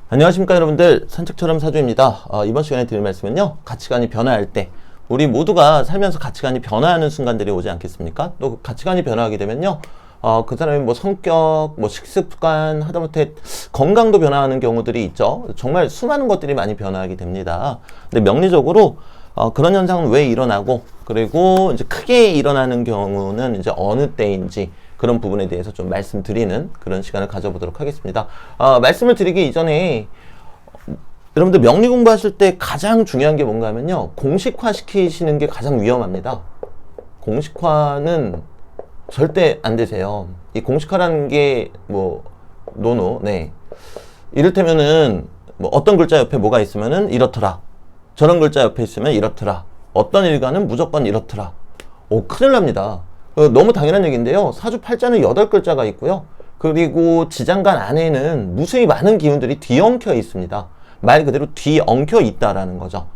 안녕하십니까 여러분들, 산책처럼 사주입니다. 이번 시간에 드릴 말씀은요, 가치관이 변화할 때 우리 모두가 살면서 가치관이 변화하는 순간들이 오지 않겠습니까? 또 가치관이 변화하게 되면요, 그 사람의 뭐 성격, 뭐 식습관, 하다못해 건강도 변화하는 경우들이 있죠. 정말 수많은 것들이 많이 변화하게 됩니다. 근데 명리적으로 그런 현상은 왜 일어나고, 그리고 이제 크게 일어나는 경우는 이제 어느 때인지 그런 부분에 대해서 좀 말씀드리는 그런 시간을 가져보도록 하겠습니다. 말씀을 드리기 이전에 여러분들 명리 공부하실 때 가장 중요한 게 뭔가 하면요, 공식화 시키시는 게 가장 위험합니다. 공식화는 절대 안 되세요. 이 공식화라는 게 뭐 노노, 네, 이를테면은 뭐 어떤 글자 옆에 뭐가 있으면은 이렇더라, 저런 글자 옆에 있으면 이렇더라, 어떤 일가는 무조건 이렇더라. 큰일 납니다. 너무 당연한 얘기인데요, 사주 팔자는 8글자가 있고요, 그리고 지장간 안에는 무수히 많은 기운들이 뒤엉켜 있습니다. 말 그대로 뒤엉켜 있다라는 거죠.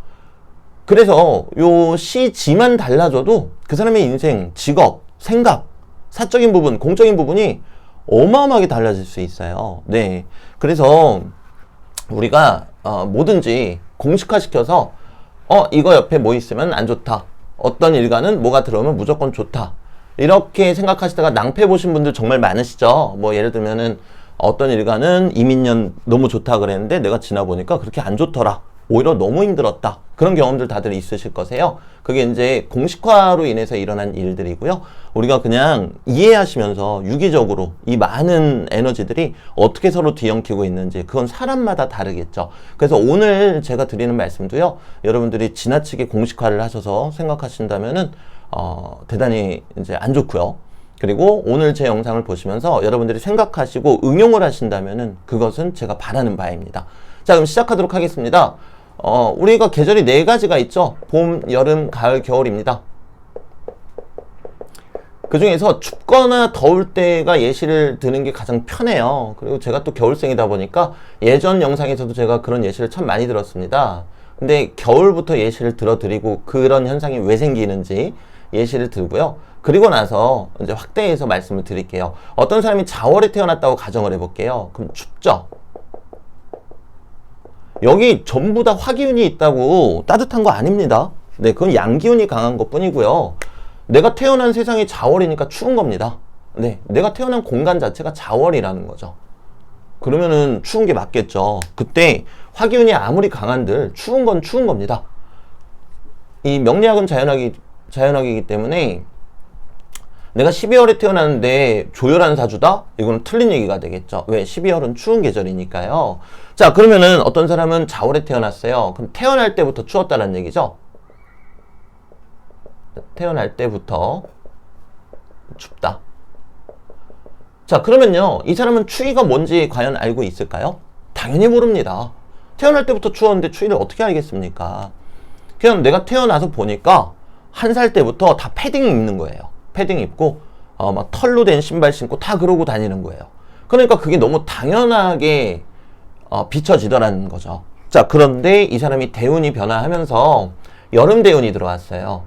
그래서 요 시지만 달라져도 그 사람의 인생, 직업, 생각, 사적인 부분, 공적인 부분이 어마어마하게 달라질 수 있어요. 네, 그래서 우리가 뭐든지 공식화시켜서 이거 옆에 뭐 있으면 안 좋다, 어떤 일가는 뭐가 들어오면 무조건 좋다, 이렇게 생각하시다가 낭패 보신 분들 정말 많으시죠. 뭐 예를 들면은 어떤 일가는 이민년 너무 좋다 그랬는데 내가 지나보니까 그렇게 안 좋더라, 오히려 너무 힘들었다, 그런 경험들 다들 있으실 거세요. 그게 이제 공식화로 인해서 일어난 일들이고요, 우리가 그냥 이해하시면서 유기적으로 이 많은 에너지들이 어떻게 서로 뒤엉키고 있는지, 그건 사람마다 다르겠죠. 그래서 오늘 제가 드리는 말씀도요, 여러분들이 지나치게 공식화를 하셔서 생각하신다면은 대단히 이제 안 좋고요. 그리고 오늘 제 영상을 보시면서 여러분들이 생각하시고 응용을 하신다면은 그것은 제가 바라는 바입니다. 자, 그럼 시작하도록 하겠습니다. 우리가 계절이 4가지가 있죠. 봄, 여름, 가을, 겨울입니다. 그 중에서 춥거나 더울 때가 예시를 드는 게 가장 편해요. 그리고 제가 또 겨울생이다 보니까 예전 영상에서도 제가 그런 예시를 참 많이 들었습니다. 근데 겨울부터 예시를 들어드리고 그런 현상이 왜 생기는지 예시를 들고요. 그리고 나서 이제 확대해서 말씀을 드릴게요. 어떤 사람이 자월에 태어났다고 가정을 해볼게요. 그럼 춥죠? 여기 전부 다 화기운이 있다고 따뜻한 거 아닙니다. 네, 그건 양기운이 강한 것 뿐이고요. 내가 태어난 세상이 자월이니까 추운 겁니다. 네, 내가 태어난 공간 자체가 자월이라는 거죠. 그러면은 추운 게 맞겠죠. 그때 화기운이 아무리 강한들 추운 건 추운 겁니다. 이 명리학은 자연학이기 때문에 내가 12월에 태어났는데 조열한 사주다? 이거는 틀린 얘기가 되겠죠. 왜? 12월은 추운 계절이니까요. 자, 그러면은 어떤 사람은 자월에 태어났어요. 그럼 태어날 때부터 추웠다는 얘기죠. 태어날 때부터 춥다. 자, 그러면요, 이 사람은 추위가 뭔지 과연 알고 있을까요? 당연히 모릅니다. 태어날 때부터 추웠는데 추위를 어떻게 알겠습니까? 그냥 내가 태어나서 보니까 1살 때부터 다 패딩 입는 거예요. 패딩 입고 막 털로 된 신발 신고 다 그러고 다니는 거예요. 그러니까 그게 너무 당연하게 비춰지더라는 거죠. 자, 그런데 이 사람이 대운이 변화하면서 여름 대운이 들어왔어요.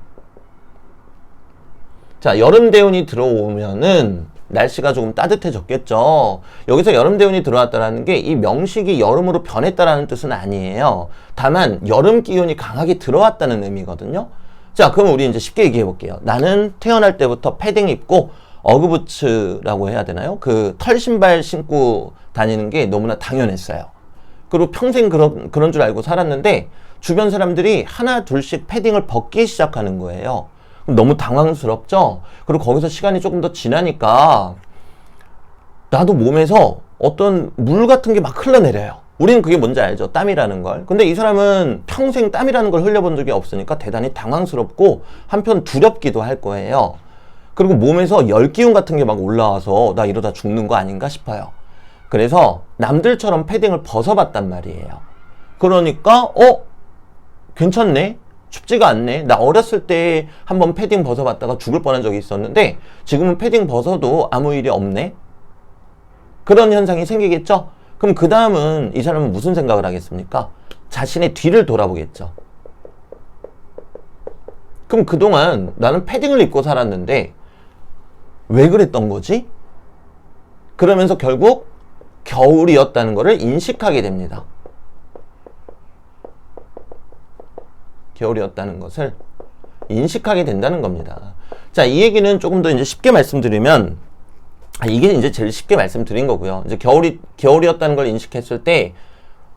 자, 여름 대운이 들어오면은 날씨가 조금 따뜻해졌겠죠. 여기서 여름 대운이 들어왔다는 게 이 명식이 여름으로 변했다라는 뜻은 아니에요. 다만 여름 기운이 강하게 들어왔다는 의미거든요. 자, 그럼 우리 이제 쉽게 얘기해 볼게요. 나는 태어날 때부터 패딩 입고 어그부츠라고 해야 되나요? 그 털 신발 신고 다니는 게 너무나 당연했어요. 그리고 평생 그런 줄 알고 살았는데 주변 사람들이 하나 둘씩 패딩을 벗기 시작하는 거예요. 너무 당황스럽죠? 그리고 거기서 시간이 조금 더 지나니까 나도 몸에서 어떤 물 같은 게 막 흘러내려요. 우리는 그게 뭔지 알죠? 땀이라는 걸. 근데 이 사람은 평생 땀이라는 걸 흘려본 적이 없으니까 대단히 당황스럽고 한편 두렵기도 할 거예요. 그리고 몸에서 열기운 같은 게 막 올라와서 나 이러다 죽는 거 아닌가 싶어요. 그래서 남들처럼 패딩을 벗어봤단 말이에요. 그러니까 괜찮네? 춥지가 않네. 나 어렸을 때 한번 패딩 벗어봤다가 죽을 뻔한 적이 있었는데 지금은 패딩 벗어도 아무 일이 없네. 그런 현상이 생기겠죠? 그럼 그 다음은 이 사람은 무슨 생각을 하겠습니까? 자신의 뒤를 돌아보겠죠. 그럼 그동안 나는 패딩을 입고 살았는데 왜 그랬던 거지? 그러면서 결국 겨울이었다는 것을 인식하게 됩니다. 겨울이었다는 것을 인식하게 된다는 겁니다. 자, 이 얘기는 조금 더 이제 쉽게 말씀드리면, 이게 이제 제일 쉽게 말씀드린 거고요. 이제 겨울이었다는 걸 인식했을 때,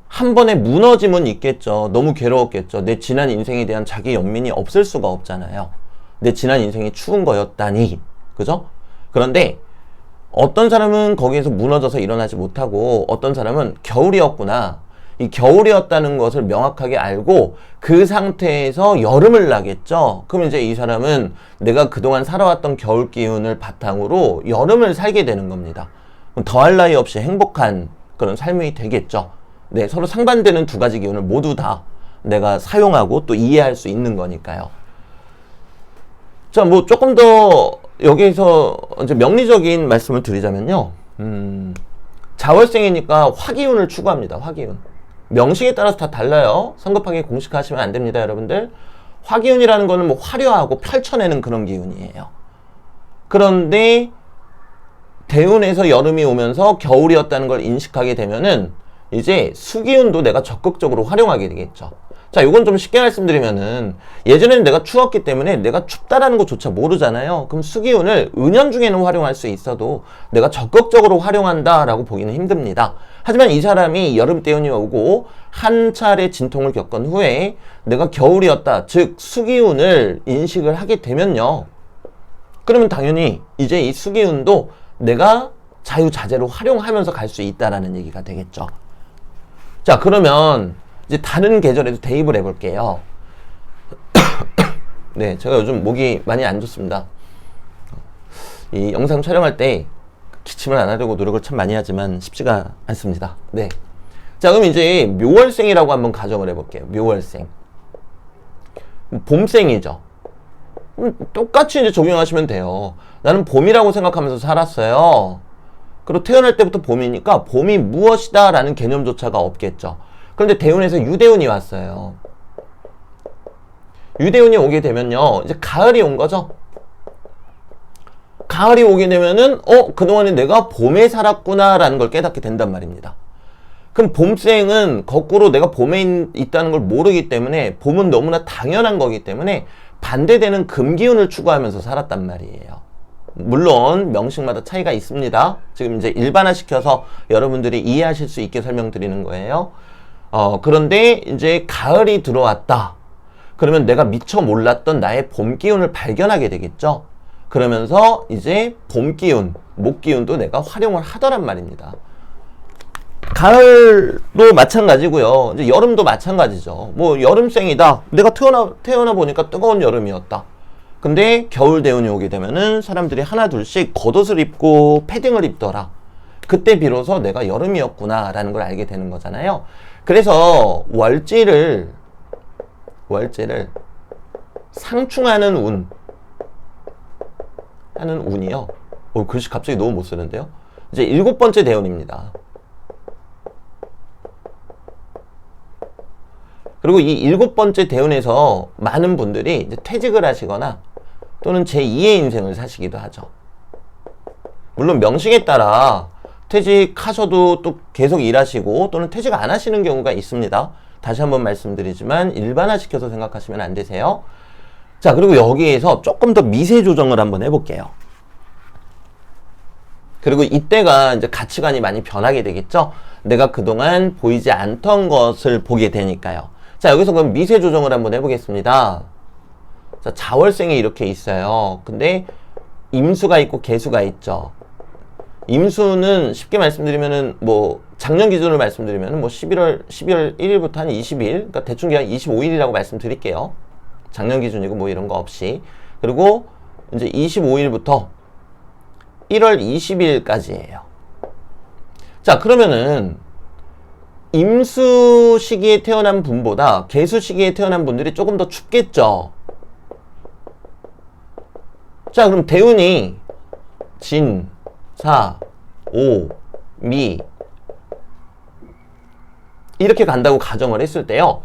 한 번에 무너짐은 있겠죠. 너무 괴로웠겠죠. 내 지난 인생에 대한 자기 연민이 없을 수가 없잖아요. 내 지난 인생이 추운 거였다니. 그죠? 그런데, 어떤 사람은 거기에서 무너져서 일어나지 못하고, 어떤 사람은 겨울이었구나. 이 겨울이었다는 것을 명확하게 알고 그 상태에서 여름을 나겠죠. 그럼 이제 이 사람은 내가 그동안 살아왔던 겨울 기운을 바탕으로 여름을 살게 되는 겁니다. 더할 나위 없이 행복한 그런 삶이 되겠죠. 네, 서로 상반되는 두 가지 기운을 모두 다 내가 사용하고 또 이해할 수 있는 거니까요. 자, 뭐 조금 더 여기에서 이제 명리적인 말씀을 드리자면요. 자월생이니까 화기운을 추구합니다. 화기운. 명식에 따라서 다 달라요. 성급하게 공식화하시면 안 됩니다, 여러분들. 화기운이라는 거는 뭐 화려하고 펼쳐내는 그런 기운이에요. 그런데 대운에서 여름이 오면서 겨울이었다는 걸 인식하게 되면은 이제 수기운도 내가 적극적으로 활용하게 되겠죠. 자, 요건 좀 쉽게 말씀드리면은 예전에는 내가 추웠기 때문에 내가 춥다라는 것조차 모르잖아요. 그럼 수기운을 은연중에는 활용할 수 있어도 내가 적극적으로 활용한다라고 보기는 힘듭니다. 하지만 이 사람이 여름 대운이 오고 한 차례 진통을 겪은 후에 내가 겨울이었다, 즉 수기운을 인식을 하게 되면요. 그러면 당연히 이제 이 수기운도 내가 자유자재로 활용하면서 갈 수 있다라는 얘기가 되겠죠. 자, 그러면 이제 다른 계절에도 대입을 해볼게요. 네, 제가 요즘 목이 많이 안 좋습니다. 이 영상 촬영할 때 기침을 안 하려고 노력을 참 많이 하지만 쉽지가 않습니다. 네. 자, 그럼 이제 묘월생이라고 한번 가정을 해볼게요. 묘월생. 봄생이죠. 똑같이 이제 적용하시면 돼요. 나는 봄이라고 생각하면서 살았어요. 그리고 태어날 때부터 봄이니까 봄이 무엇이다 라는 개념조차가 없겠죠. 그런데 대운에서 유대운이 왔어요. 유대운이 오게 되면요, 이제 가을이 온 거죠. 가을이 오게 되면은 그동안에 내가 봄에 살았구나 라는 걸 깨닫게 된단 말입니다. 그럼 봄생은 거꾸로 내가 봄에 있다는 걸 모르기 때문에 봄은 너무나 당연한 거기 때문에 반대되는 금기운을 추구하면서 살았단 말이에요. 물론 명식마다 차이가 있습니다. 지금 이제 일반화시켜서 여러분들이 이해하실 수 있게 설명드리는 거예요. 그런데 이제 가을이 들어왔다. 그러면 내가 미처 몰랐던 나의 봄 기운을 발견하게 되겠죠. 그러면서 이제 봄 기운, 목 기운도 내가 활용을 하더란 말입니다. 가을도 마찬가지고요. 이제 여름도 마찬가지죠. 뭐 여름생이다. 내가 태어나 보니까 뜨거운 여름이었다. 근데 겨울 대운이 오게 되면은 사람들이 하나 둘씩 겉옷을 입고 패딩을 입더라. 그때 비로소 내가 여름이었구나 라는 걸 알게 되는 거잖아요. 그래서 월지를 상충하는 운 하는 운이요. 글씨 갑자기 너무 못 쓰는데요. 이제 7번째 대운입니다. 그리고 이 7번째 대운에서 많은 분들이 이제 퇴직을 하시거나 또는 제2의 인생을 사시기도 하죠. 물론 명식에 따라 퇴직하셔도 또 계속 일하시고 또는 퇴직 안 하시는 경우가 있습니다. 다시 한번 말씀드리지만 일반화시켜서 생각하시면 안 되세요. 자, 그리고 여기에서 조금 더 미세 조정을 한번 해볼게요. 그리고 이때가 이제 가치관이 많이 변하게 되겠죠. 내가 그동안 보이지 않던 것을 보게 되니까요. 자, 여기서 그럼 미세 조정을 한번 해보겠습니다. 자, 자월생이 이렇게 있어요. 근데 임수가 있고 계수가 있죠. 임수는 쉽게 말씀드리면은 뭐 작년 기준으로 말씀드리면은 뭐 12월 1일부터 한 20일, 그러니까 대충 그냥 25일이라고 말씀드릴게요. 작년 기준이고 뭐 이런 거 없이. 그리고 이제 25일부터 1월 20일까지예요. 자, 그러면은 임수 시기에 태어난 분보다 계수 시기에 태어난 분들이 조금 더 춥겠죠. 자, 그럼 대운이 진, 사, 오, 미 이렇게 간다고 가정을 했을 때요,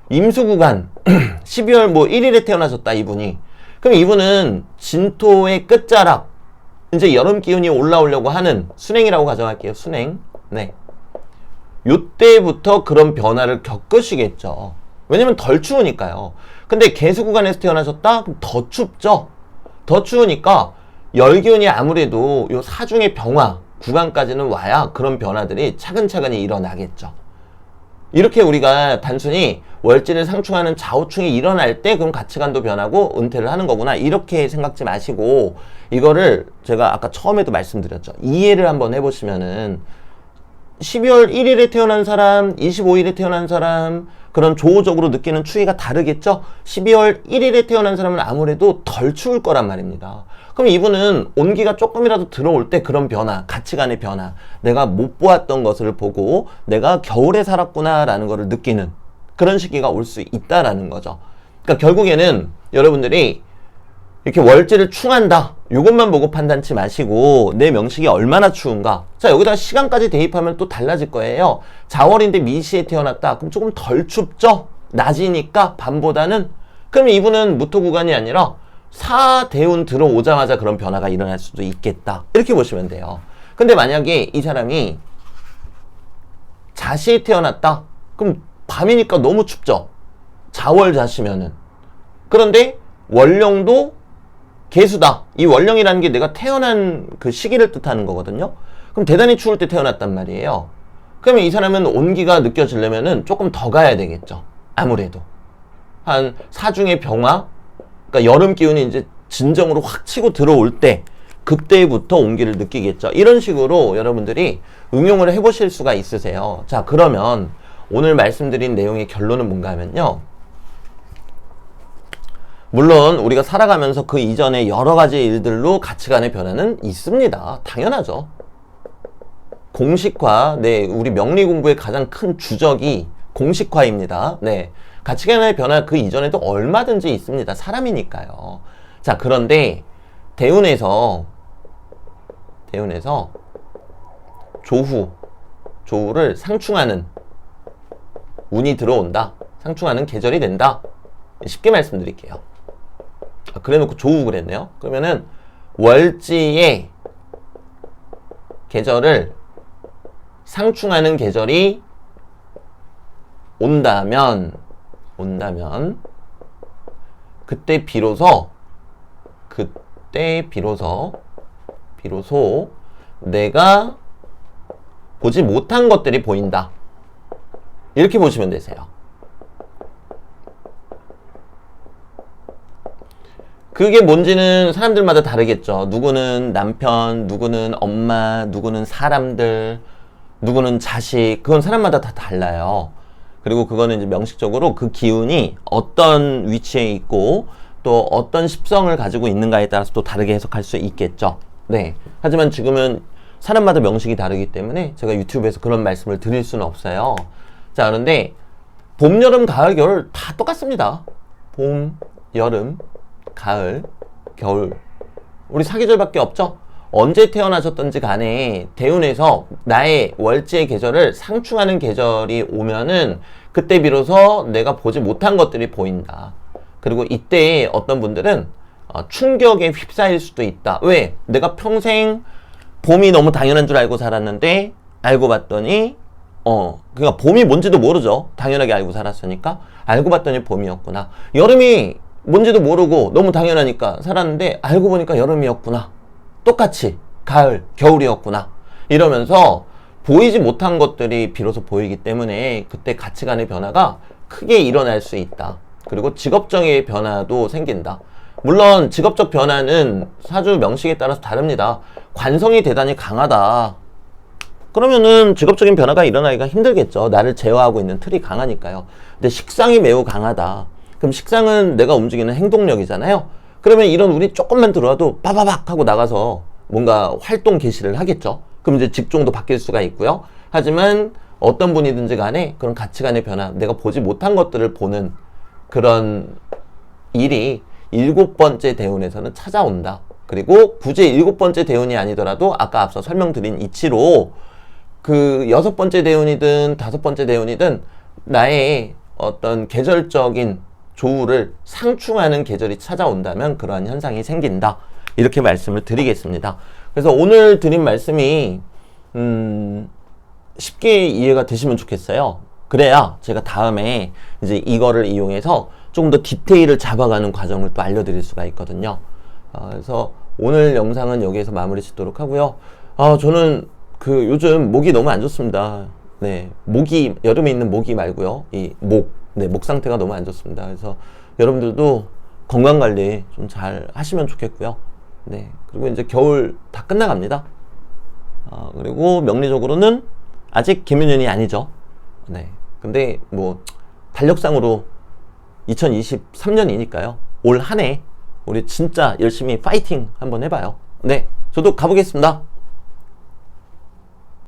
임수 구간 12월 뭐 1일에 태어나셨다 이분이. 그럼 이분은 진토의 끝자락, 이제 여름 기운이 올라오려고 하는 순행이라고 가정할게요. 순행. 네. 요때부터 그런 변화를 겪으시겠죠. 왜냐면 덜 추우니까요. 근데 개수 구간에서 태어나셨다? 그럼 더 춥죠? 더 추우니까 열기운이 아무래도 요 사중의 병화 구간까지는 와야 그런 변화들이 차근차근히 일어나겠죠. 이렇게 우리가 단순히 월지를 상충하는 좌우충이 일어날 때 그럼 가치관도 변하고 은퇴를 하는 거구나 이렇게 생각지 마시고 이거를 제가 아까 처음에도 말씀드렸죠. 이해를 한번 해보시면은 12월 1일에 태어난 사람, 25일에 태어난 사람 그런 조호적으로 느끼는 추위가 다르겠죠? 12월 1일에 태어난 사람은 아무래도 덜 추울 거란 말입니다. 그럼 이분은 온기가 조금이라도 들어올 때 그런 변화, 가치관의 변화, 내가 못 보았던 것을 보고 내가 겨울에 살았구나 라는 것을 느끼는 그런 시기가 올 수 있다라는 거죠. 그러니까 결국에는 여러분들이 이렇게 월지를 충한다 이것만 보고 판단치 마시고 내 명식이 얼마나 추운가. 자, 여기다가 시간까지 대입하면 또 달라질 거예요. 자월인데 미시에 태어났다 그럼 조금 덜 춥죠? 낮이니까 밤보다는. 그럼 이분은 무토 구간이 아니라 사대운 들어오자마자 그런 변화가 일어날 수도 있겠다 이렇게 보시면 돼요. 근데 만약에 이 사람이 자시에 태어났다 그럼 밤이니까 너무 춥죠? 자월 자시면은. 그런데 월령도 개수다. 이 월령이라는 게 내가 태어난 그 시기를 뜻하는 거거든요. 그럼 대단히 추울 때 태어났단 말이에요. 그러면 이 사람은 온기가 느껴지려면은 조금 더 가야 되겠죠. 아무래도. 한 사중의 병화, 그러니까 여름 기운이 이제 진정으로 확 치고 들어올 때 그때부터 온기를 느끼겠죠. 이런 식으로 여러분들이 응용을 해보실 수가 있으세요. 자, 그러면 오늘 말씀드린 내용의 결론은 뭔가 하면요. 물론 우리가 살아가면서 그 이전에 여러 가지 일들로 가치관의 변화는 있습니다. 당연하죠. 공식화, 네, 우리 명리 공부의 가장 큰 주적이 공식화입니다. 네, 가치관의 변화 그 이전에도 얼마든지 있습니다. 사람이니까요. 자, 그런데 대운에서 조후를 상충하는 운이 들어온다. 상충하는 계절이 된다. 쉽게 말씀드릴게요. 그래놓고 조후 그랬네요. 그러면은 월지의 계절을 상충하는 계절이 온다면 그때 비로소 내가 보지 못한 것들이 보인다. 이렇게 보시면 되세요. 그게 뭔지는 사람들마다 다르겠죠. 누구는 남편, 누구는 엄마, 누구는 사람들, 누구는 자식. 그건 사람마다 다 달라요. 그리고 그거는 이제 명식적으로 그 기운이 어떤 위치에 있고 또 어떤 십성을 가지고 있는가에 따라서 또 다르게 해석할 수 있겠죠. 네. 하지만 지금은 사람마다 명식이 다르기 때문에 제가 유튜브에서 그런 말씀을 드릴 수는 없어요. 자, 그런데 봄, 여름, 가을, 겨울 다 똑같습니다. 봄, 여름, 가을, 겨울. 우리 사계절밖에 없죠? 언제 태어나셨던지 간에 대운에서 나의 월지의 계절을 상충하는 계절이 오면은 그때 비로소 내가 보지 못한 것들이 보인다. 그리고 이때 어떤 분들은 충격에 휩싸일 수도 있다. 왜? 내가 평생 봄이 너무 당연한 줄 알고 살았는데 알고 봤더니 그러니까 봄이 뭔지도 모르죠. 당연하게 알고 살았으니까. 알고 봤더니 봄이었구나. 여름이 뭔지도 모르고 너무 당연하니까 살았는데 알고 보니까 여름이었구나. 똑같이 가을, 겨울이었구나. 이러면서 보이지 못한 것들이 비로소 보이기 때문에 그때 가치관의 변화가 크게 일어날 수 있다. 그리고 직업적인 변화도 생긴다. 물론 직업적 변화는 사주 명식에 따라서 다릅니다. 관성이 대단히 강하다. 그러면은 직업적인 변화가 일어나기가 힘들겠죠. 나를 제어하고 있는 틀이 강하니까요. 근데 식상이 매우 강하다. 그럼 식상은 내가 움직이는 행동력이잖아요. 그러면 이런 운이 조금만 들어와도 빠바박 하고 나가서 뭔가 활동 개시를 하겠죠. 그럼 이제 직종도 바뀔 수가 있고요. 하지만 어떤 분이든지 간에 그런 가치관의 변화, 내가 보지 못한 것들을 보는 그런 일이 7번째 대운에서는 찾아온다. 그리고 굳이 7번째 대운이 아니더라도 아까 앞서 설명드린 이치로 그 6번째 대운이든 5번째 대운이든 나의 어떤 계절적인 조우를 상충하는 계절이 찾아온다면 그러한 현상이 생긴다. 이렇게 말씀을 드리겠습니다. 그래서 오늘 드린 말씀이 쉽게 이해가 되시면 좋겠어요. 그래야 제가 다음에 이제 이거를 이용해서 조금 더 디테일을 잡아가는 과정을 또 알려드릴 수가 있거든요. 그래서 오늘 영상은 여기에서 마무리 짓도록 하고요. 저는 그 요즘 목이 너무 안 좋습니다. 네, 목이, 여름에 있는 모기 말고요. 이 목, 네, 목 상태가 너무 안 좋습니다. 그래서 여러분들도 건강 관리 좀 잘 하시면 좋겠고요. 네, 그리고 이제 겨울 다 끝나갑니다. 그리고 명리적으로는 아직 개묘년이 아니죠. 네, 근데 뭐 달력상으로 2023년이니까요. 올 한 해 우리 진짜 열심히 파이팅 한번 해봐요. 네, 저도 가보겠습니다.